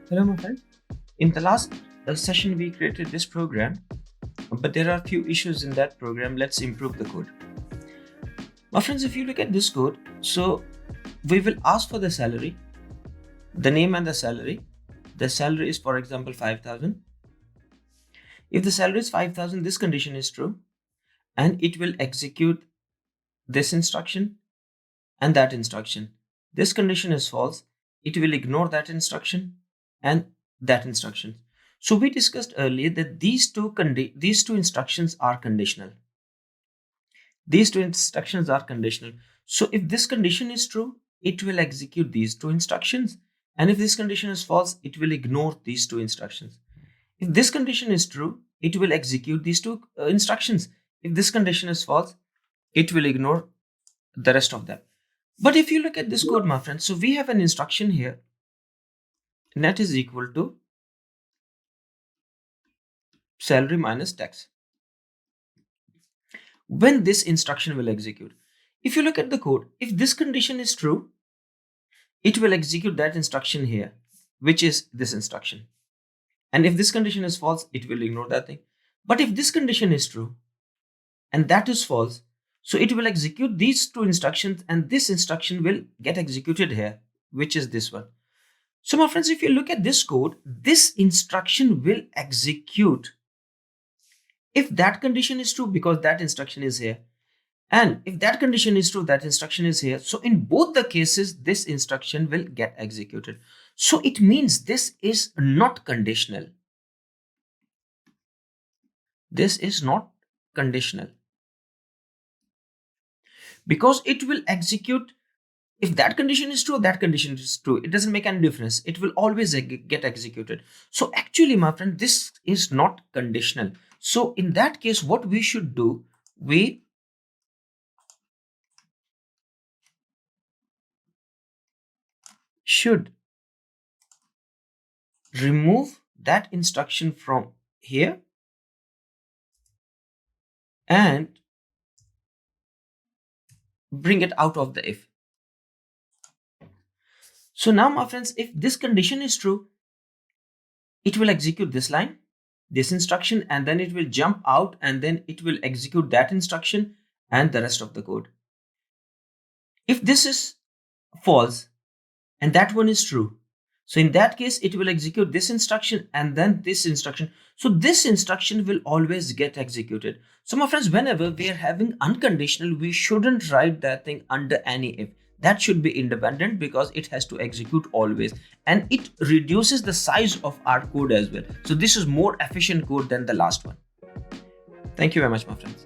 Hello, my friend. In the last session, we created this program, but there are a few issues in that program. Let's improve the code. My friends, if you look at this code, so we will ask for the salary, the name and the salary. The salary is, for example, 5,000. If the salary is 5,000, this condition is true, and it will execute this instruction and that instruction. This condition is false. It will ignore that instruction and that instruction. So we discussed earlier that these two instructions are conditional. These two instructions are conditional. So if this condition is true, it will execute these two instructions. And if this condition is false, it will ignore these two instructions. If this condition is true, it will execute these two instructions. If this condition is false, it will ignore the rest of them. But if you look at this code, my friends, so we have an instruction here. Net is equal to salary minus tax. When this instruction will execute, if you look at the code, if this condition is true, it will execute that instruction here, which is this instruction. And if this condition is false, it will ignore that thing. But if this condition is true and that is false, so it will execute these two instructions and this instruction will get executed here, which is this one. So my friends, if you look at this code, this instruction will execute if that condition is true, because that instruction is here. And if that condition is true, that instruction is here. So in both the cases, this instruction will get executed. So it means this is not conditional. This is not conditional. Because it will execute if that condition is true, that condition is true. It doesn't make any difference. It will always get executed. So actually, my friend, this is not conditional. So in that case, what we should do, we should remove that instruction from here and bring it out of the if. So now, my friends, if this condition is true, it will execute this line, this instruction, and then it will jump out and then it will execute that instruction and the rest of the code. If this is false and that one is true, so in that case, it will execute this instruction and then this instruction. So this instruction will always get executed. So my friends, whenever we are having unconditional, we shouldn't write that thing under any if. That should be independent because it has to execute always. And it reduces the size of our code as well. So this is more efficient code than the last one. Thank you very much, my friends.